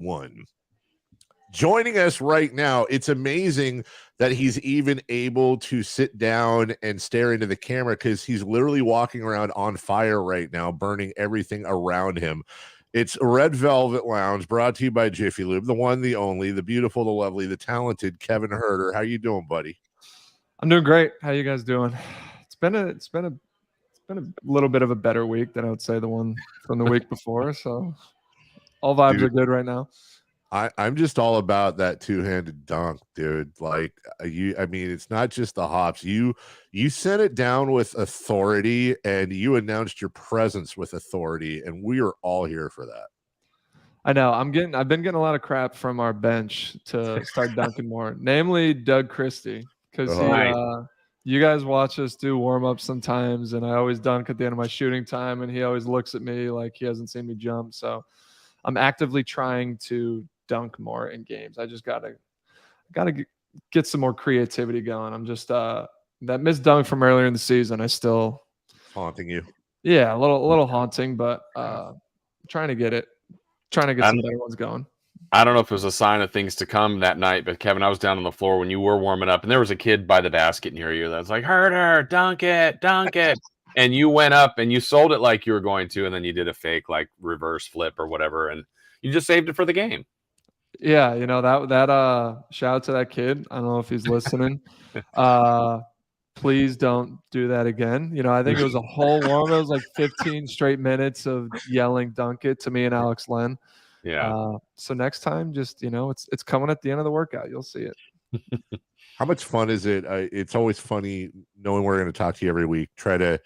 one. Joining us right now, it's amazing that he's even able to sit down and stare into the camera because he's literally walking around on fire right now, burning everything around him. It's Red Velvet Lounge, brought to you by Jiffy Lube, the one, the only, the beautiful, the lovely, the talented Kevin Huerter. How you doing, buddy? I'm doing great. How you guys doing? It's been a little bit of a better week than I would say the one from the week before. So all vibes are good right now. I'm just all about that two-handed dunk, dude. Like I mean, it's not just the hops. You sent it down with authority, and you announced your presence with authority, and we are all here for that. I know. I've been getting a lot of crap from our bench to start dunking more, namely Doug Christie, because you guys watch us do warm-ups sometimes, and I always dunk at the end of my shooting time, and he always looks at me like he hasn't seen me jump. So I'm actively trying to dunk more in games. I just gotta get some more creativity going. I'm just that missed dunk from earlier in the season. It's haunting you. Yeah, a little haunting, but trying to get some better ones going. I don't know if it was a sign of things to come that night, but Kevin, I was down on the floor when you were warming up, and there was a kid by the basket near you that was like, "Huerter, dunk it," and you went up and you sold it like you were going to, and then you did a fake like reverse flip or whatever, and you just saved it for the game. Yeah, you know, that shout out to that kid. I don't know if he's listening. Please don't do that again. You know, I think it was a whole warm. It was like 15 straight minutes of yelling "dunk it" to me and Alex Len. Yeah. So next time, just, you know, it's coming at the end of the workout. You'll see it. How much fun is it? It's always funny knowing we're going to talk to you every week. Try to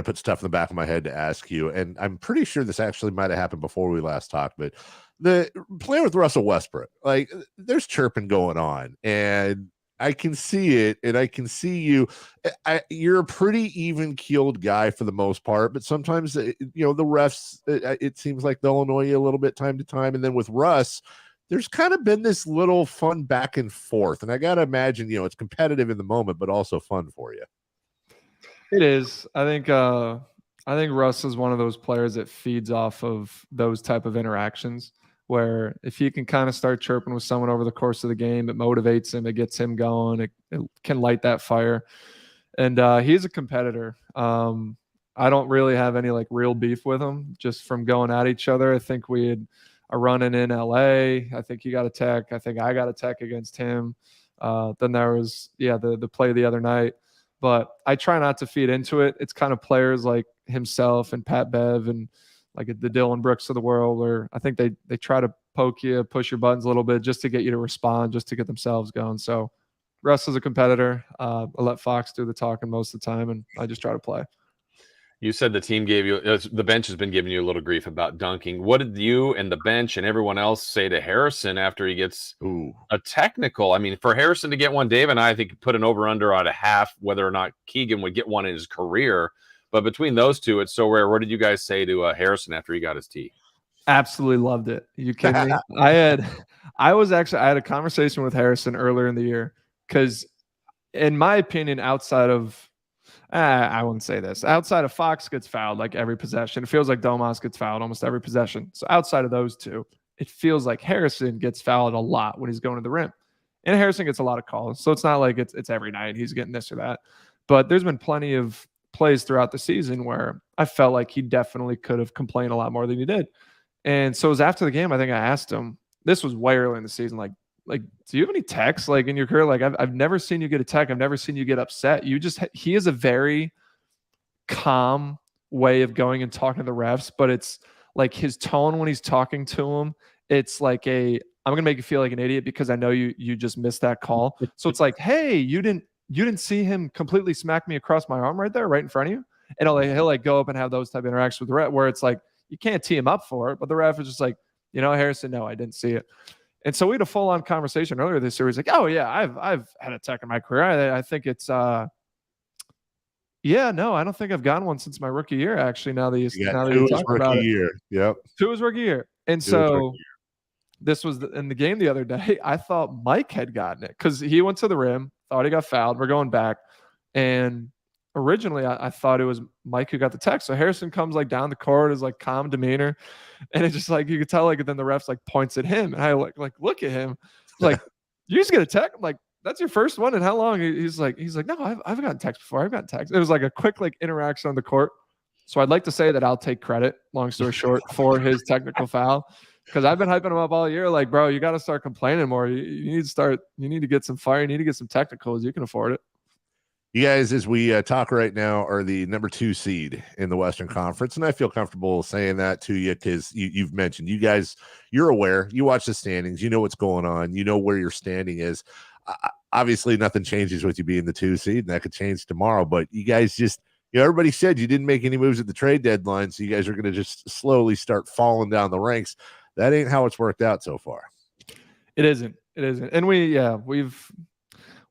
put stuff in the back of my head to ask you. And I'm pretty sure this actually might have happened before we last talked, but the playing with Russell Westbrook, like there's chirping going on, and I can see it, and I can see you. You're a pretty even-keeled guy for the most part, but sometimes, you know, the refs, it seems like they'll annoy you a little bit time to time. And then with Russ, there's kind of been this little fun back and forth. And I got to imagine, you know, it's competitive in the moment, but also fun for you. It is. I think Russ is one of those players that feeds off of those type of interactions, where if he can kind of start chirping with someone over the course of the game, it motivates him, it gets him going, it can light that fire. And he's a competitor. I don't really have any like real beef with him just from going at each other. I think we had a run-in LA. I think he got a tech. I think I got a tech against him. Then there was, the play the other night. But I try not to feed into it. It's kind of players like himself and Pat Bev and like the Dylan Brooks of the world, where I think they try to poke you, push your buttons a little bit just to get you to respond, just to get themselves going. So Russ is a competitor. I let Fox do the talking most of the time, and I just try to play. You said the team gave you, the bench has been giving you a little grief about dunking. What did you and the bench and everyone else say to Harrison after he gets a technical? I mean, for Harrison to get one, Dave and I think put an over-under on a half, whether or not Keegan would get one in his career. But between those two, it's so rare. What did you guys say to Harrison after he got his tee? Absolutely loved it. You kidding me? I had a conversation with Harrison earlier in the year because, in my opinion, outside of I wouldn't say this. Outside of Fox gets fouled like every possession. It feels like Domas gets fouled almost every possession. So outside of those two, it feels like Harrison gets fouled a lot when he's going to the rim. And Harrison gets a lot of calls. So it's not like it's every night he's getting this or that. But there's been plenty of plays throughout the season where I felt like he definitely could have complained a lot more than he did. And so it was after the game, I think I asked him, this was way early in the season, like, do you have any texts like in your career? Like, I've never seen you get a tech. I've never seen you get upset. He is a very calm way of going and talking to the refs, but it's like his tone when he's talking to him, it's like I'm going to make you feel like an idiot because I know you just missed that call. So it's like, hey, you didn't see him completely smack me across my arm right there, right in front of you. And he'll like go up and have those type of interactions with the ref where it's like, you can't tee him up for it, but the ref is just like, you know, Harrison, no, I didn't see it. And so we had a full-on conversation earlier this year. He's like, "Oh yeah, I've had a tech in my career. I think it's no, I don't think I've gotten one since my rookie year. Actually, now that you talk about it, yep, 2 was rookie year. And so this was in the game the other day. I thought Mike had gotten it because he went to the rim, thought he got fouled. We're going back, and originally I thought it was Mike who got the text. So Harrison comes like down the court, is like calm demeanor, and it's just like you could tell like then the refs like points at him, and I like look at him like you just get a text. I'm like, that's your first one, and how long? He's like no, I've gotten text before. I've gotten text. It was like a quick like interaction on the court. So I'd like to say that I'll take credit, long story short, for his technical foul. Because I've been hyping him up all year, like, bro, you got to start complaining more. You need to get some fire. You need to get some technicals. You can afford it. You guys, as we talk right now, are the number 2 seed in the Western Conference, and I feel comfortable saying that to you because you've mentioned you guys, you're aware, you watch the standings, you know what's going on, you know where your standing is. Obviously, nothing changes with you being the 2 seed, and that could change tomorrow. But you guys just, everybody said you didn't make any moves at the trade deadline, so you guys are going to just slowly start falling down the ranks. That ain't how it's worked out so far. It isn't, and we know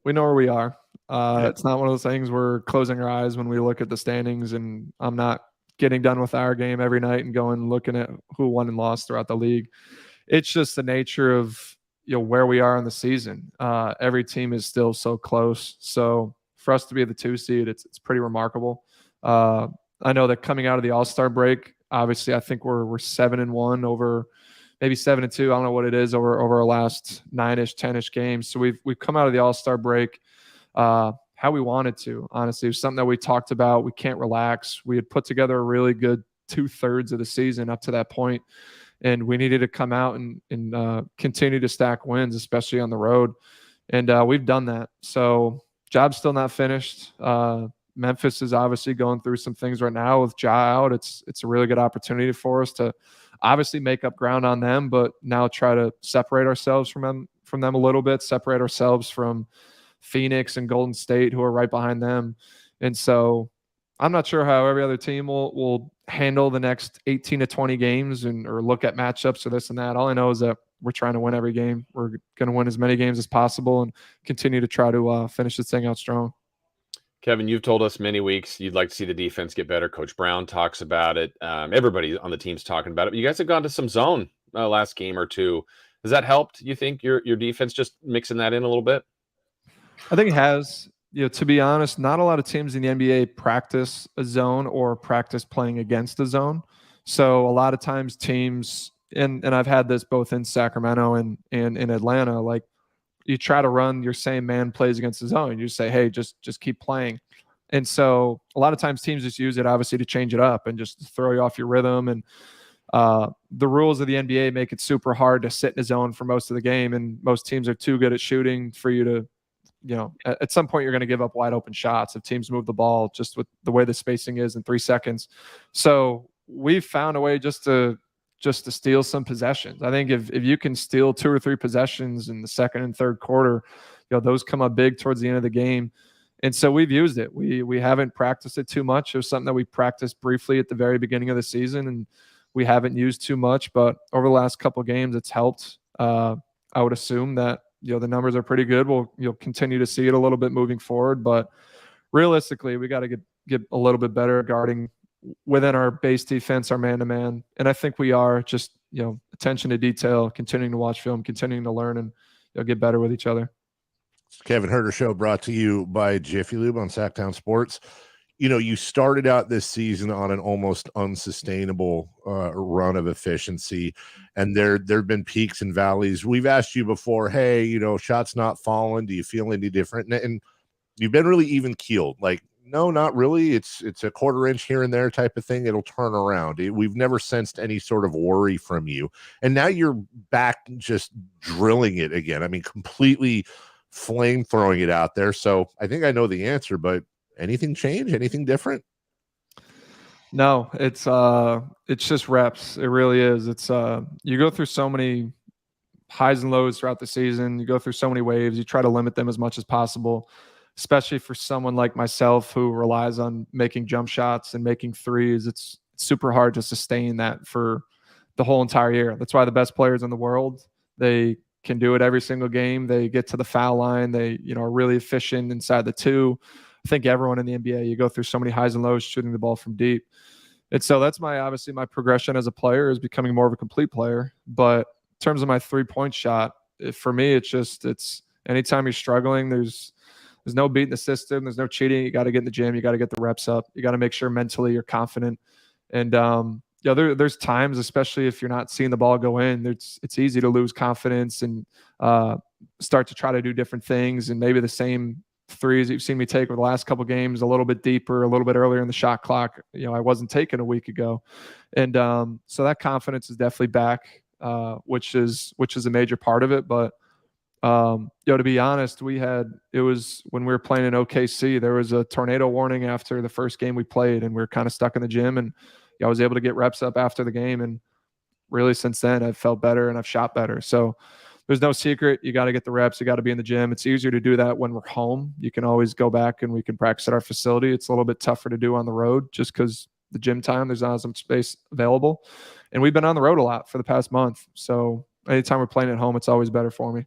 where we are. It's not one of those things we're closing our eyes when we look at the standings, and I'm not getting done with our game every night and going looking at who won and lost throughout the league. It's just the nature of where we are in the season. Every team is still so close. So for us to be the 2 seed, it's pretty remarkable. I know that coming out of the All-Star break, obviously I think we're 7-1 over maybe 7-2. I don't know what it is over our last 9-ish, 10-ish games. So we've come out of the All-Star break how we wanted to. Honestly, it was something that we talked about. We can't relax. We had put together a really good 2/3 of the season up to that point, and we needed to come out and continue to stack wins, especially on the road. And we've done that. So job's still not finished. Memphis is obviously going through some things right now with Ja out. It's a really good opportunity for us to obviously make up ground on them, but now try to separate ourselves from them a little bit, separate ourselves from Phoenix and Golden State, who are right behind them. And so I'm not sure how every other team will handle the next 18 to 20 games or look at matchups or this and that. All I know is that we're trying to win every game. We're going to win as many games as possible and continue to try to finish this thing out strong. Kevin, you've told us many weeks you'd like to see the defense get better. Coach Brown talks about it. Everybody on the team's talking about it. But you guys have gone to some zone last game or two. Has that helped, you think, your defense, just mixing that in a little bit? I think it has. To be honest, not a lot of teams in the NBA practice a zone or practice playing against a zone. So a lot of times teams, and I've had this both in Sacramento and in Atlanta, like you try to run your same man plays against the zone. You say, hey, just keep playing. And so a lot of times teams just use it obviously to change it up and just throw you off your rhythm. And the rules of the NBA make it super hard to sit in a zone for most of the game. And most teams are too good at shooting for you to, at some point you're going to give up wide open shots if teams move the ball just with the way the spacing is in 3 seconds. So we've found a way just to steal some possessions. I think if you can steal 2 or 3 possessions in the second and third quarter, those come up big towards the end of the game. And so we've used it. We haven't practiced it too much. It was something that we practiced briefly at the very beginning of the season, and we haven't used too much. But over the last couple of games, it's helped. I would assume that the numbers are pretty good. You'll continue to see it a little bit moving forward, but realistically, we got to get a little bit better at guarding within our base defense, our man-to-man. And I think we are. Just, attention to detail, continuing to watch film, continuing to learn, and get better with each other. Kevin Huerter Show brought to you by Jiffy Lube on Sactown Sports. You started out this season on an almost unsustainable run of efficiency, and there have been peaks and valleys. We've asked you before, hey, shots not falling. Do you feel any different? And you've been really even keeled. Like, no, not really. It's a quarter inch here and there type of thing. It'll turn around. We've never sensed any sort of worry from you. And now you're back just drilling it again. I mean, completely flame throwing it out there. So I think I know the answer, but anything change? Anything different? No, it's just reps. It really is. It's you go through so many highs and lows throughout the season. You go through so many waves. You try to limit them as much as possible, especially for someone like myself who relies on making jump shots and making threes. It's super hard to sustain that for the whole entire year. That's why the best players in the world, they can do it every single game. They get to the foul line. They, are really efficient inside the 2. I think everyone in the NBA, you go through so many highs and lows shooting the ball from deep. And so that's obviously my progression as a player is becoming more of a complete player. But in terms of my 3-point shot, for me, it's anytime you're struggling, there's There's no beating the system. There's no cheating. You got to get in the gym. You got to get the reps up. You got to make sure mentally you're confident. And there's times, especially if you're not seeing the ball go in, it's easy to lose confidence and start to try to do different things. And maybe the same threes that you've seen me take over the last couple of games, a little bit deeper, a little bit earlier in the shot clock, I wasn't taking a week ago. And so that confidence is definitely back, which is a major part of it. But to be honest, it was when we were playing in OKC, there was a tornado warning after the first game we played, and we were kind of stuck in the gym, and I was able to get reps up after the game. And really since then I've felt better and I've shot better. So there's no secret. You got to get the reps. You got to be in the gym. It's easier to do that when we're home. You can always go back and we can practice at our facility. It's a little bit tougher to do on the road just because the gym time, there's not as much space available. And we've been on the road a lot for the past month. So anytime we're playing at home, it's always better for me.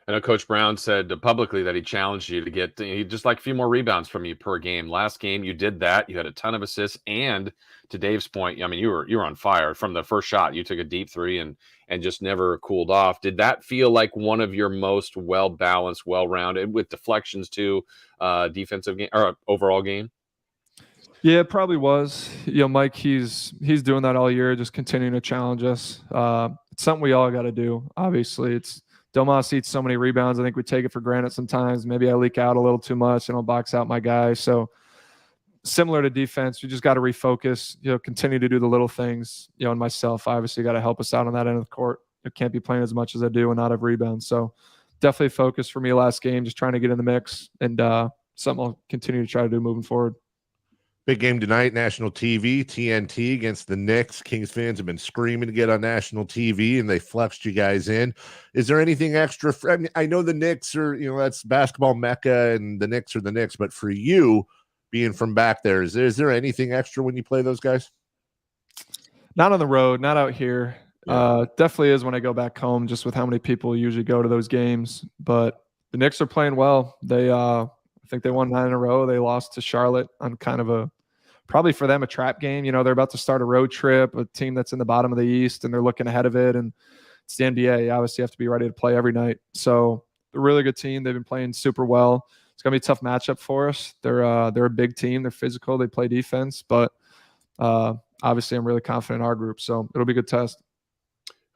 I know Coach Brown said publicly that he challenged you to get just like a few more rebounds from you per game. Last game, you did that. You had a ton of assists. And to Dave's point, I mean, you were on fire from the first shot. You took a deep three and just never cooled off. Did that feel like one of your most well-balanced, well-rounded, with deflections too, defensive game or overall game? Yeah, it probably was. Mike, he's doing that all year, just continuing to challenge us. It's something we all got to do. Obviously, it's Domas eats so many rebounds. I think we take it for granted sometimes. Maybe I leak out a little too much and I'll box out my guy. So similar to defense, you just got to refocus, continue to do the little things, and myself, obviously got to help us out on that end of the court. I can't be playing as much as I do and not have rebounds. So definitely focus for me last game, just trying to get in the mix, and something I'll continue to try to do moving forward. Big game tonight, national TV, TNT against the Knicks. Kings fans have been screaming to get on national TV, and they flexed you guys in. Is there anything extra? I know the Knicks are, that's basketball mecca, and the Knicks are the Knicks. But for you, being from back there, is there anything extra when you play those guys? Not on the road, not out here. Yeah. Definitely is when I go back home, just with how many people usually go to those games. But the Knicks are playing well. They I think they won 9 in a row. They lost to Charlotte on kind of probably for them a trap game. They're about to start a road trip, a team that's in the bottom of the East, and they're looking ahead of it. And it's the NBA. You obviously have to be ready to play every night. So they're a really good team. They've been playing super well. It's going to be a tough matchup for us. They're a big team. They're physical. They play defense. Obviously I'm really confident in our group. So it'll be a good test.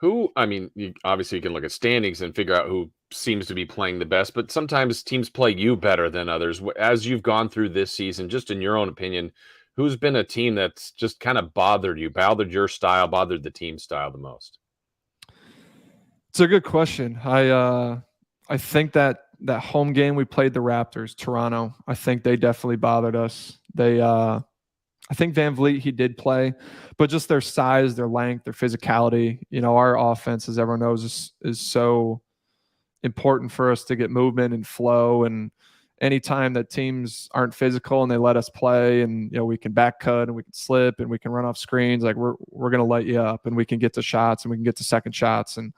Obviously you can look at standings and figure out who seems to be playing the best, but sometimes teams play you better than others. As you've gone through this season, just in your own opinion, who's been a team that's just kind of bothered your style, bothered the team style the most? It's a good question. I think that home game we played the Raptors, Toronto, I think they definitely bothered us. I think Van Vliet, he did play, but just their size, their length, their physicality, our offense, as everyone knows, is so important for us to get movement and flow. And anytime that teams aren't physical and they let us play, and we can back cut and we can slip and we can run off screens, like we're going to light you up, and we can get to shots and we can get to second shots. And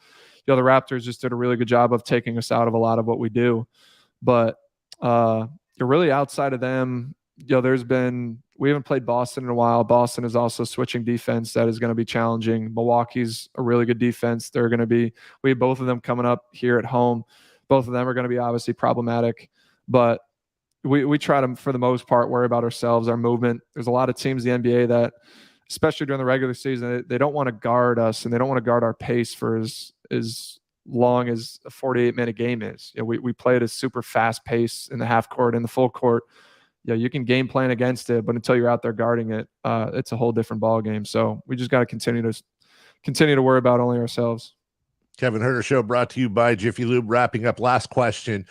the Raptors just did a really good job of taking us out of a lot of what we do. But really outside of them, we haven't played Boston in a while. Boston is also switching defense. That is going to be challenging. Milwaukee's a really good defense. We have both of them coming up here at home. Both of them are going to be obviously problematic, but we try to, for the most part, worry about ourselves, our movement. There's a lot of teams in the NBA that, especially during the regular season, they don't want to guard us, and they don't want to guard our pace for as long as a 48-minute game is. We play at a super fast pace in the half court and the full court. You can game plan against it, but until you're out there guarding it, it's a whole different ball game. So we just got to continue to worry about only ourselves. Kevin Huerter Show brought to you by Jiffy Lube. Wrapping up, last question.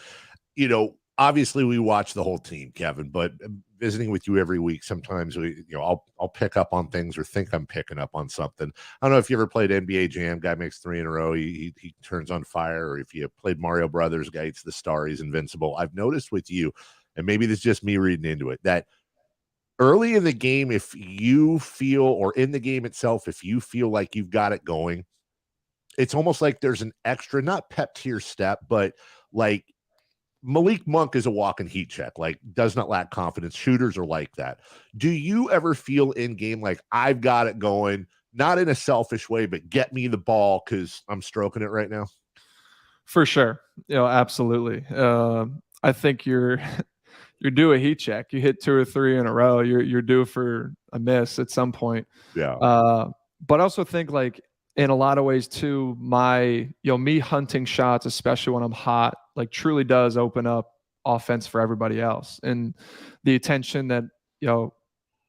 Obviously we watch the whole team, Kevin, but visiting with you every week, sometimes I'll pick up on things or think I'm picking up on something. I don't know if you ever played NBA Jam. Guy makes 3 in a row. He turns on fire. Or if you played Mario Brothers, guy eats the star. He's invincible. I've noticed with you, and maybe this is just me reading into it, that early in the game, if you feel, or in the game itself, if you feel like you've got it going, it's almost like there's an extra, not pep to your step, but like Malik Monk is a walking heat check, like does not lack confidence. Shooters are like that. Do you ever feel in game like I've got it going, not in a selfish way, but get me the ball because I'm stroking it right now? For sure. Absolutely. I think you're due a heat check. You hit 2 or 3 in a row, you're due for a miss at some point. Yeah. But I also think like in a lot of ways too, me hunting shots, especially when I'm hot, like truly does open up offense for everybody else. And the attention that,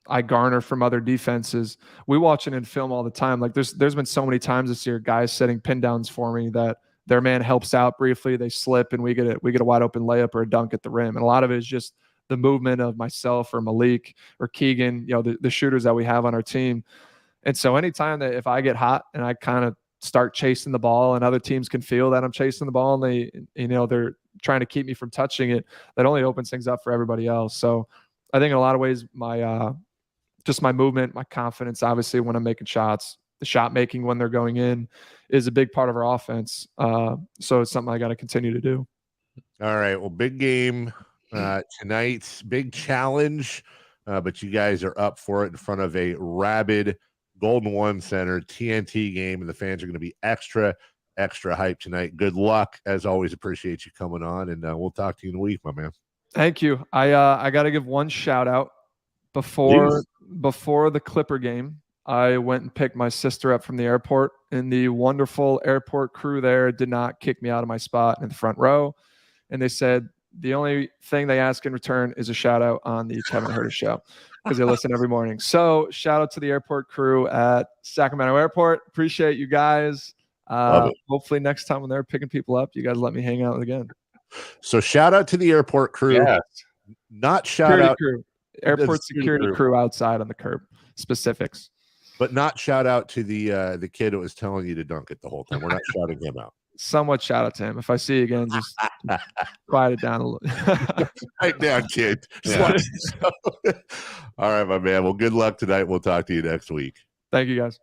I garner from other defenses. We watch it in film all the time. Like there's been so many times this year, guys setting pin downs for me that their man helps out briefly, they slip, and we get a wide open layup or a dunk at the rim. And a lot of it is just the movement of myself or Malik or Keegan, the shooters that we have on our team. And so anytime that if I get hot and I kind of start chasing the ball and other teams can feel that I'm chasing the ball and they're trying to keep me from touching it, that only opens things up for everybody else. So I think in a lot of ways, my movement, my confidence, obviously when I'm making shots, the shot making when they're going in is a big part of our offense. So it's something I got to continue to do. All right. Well, big game tonight, big challenge, but you guys are up for it in front of a rabid Golden One Center TNT game, and the fans are going to be extra hype tonight. Good luck. As always, appreciate you coming on, and we'll talk to you in a week, my man. Thank you. I got to give one shout out before the Clipper game. I went and picked my sister up from the airport, and the wonderful airport crew there did not kick me out of my spot in the front row. And they said the only thing they ask in return is a shout out on the Kevin Huerter Show, because they listen every morning. So shout out to the airport crew at Sacramento Airport. Appreciate you guys. Hopefully next time when they're picking people up, you guys let me hang out again. So shout out to the airport crew. Yes. Not shout out crew. Airport security crew outside on the curb. Specifics. But not shout out to the kid who was telling you to dunk it the whole time. We're not shouting him out. Somewhat shout out to him. If I see you again, just quiet it down a little. Right down, kid. Yeah. All right, my man. Well, good luck tonight. We'll talk to you next week. Thank you, guys.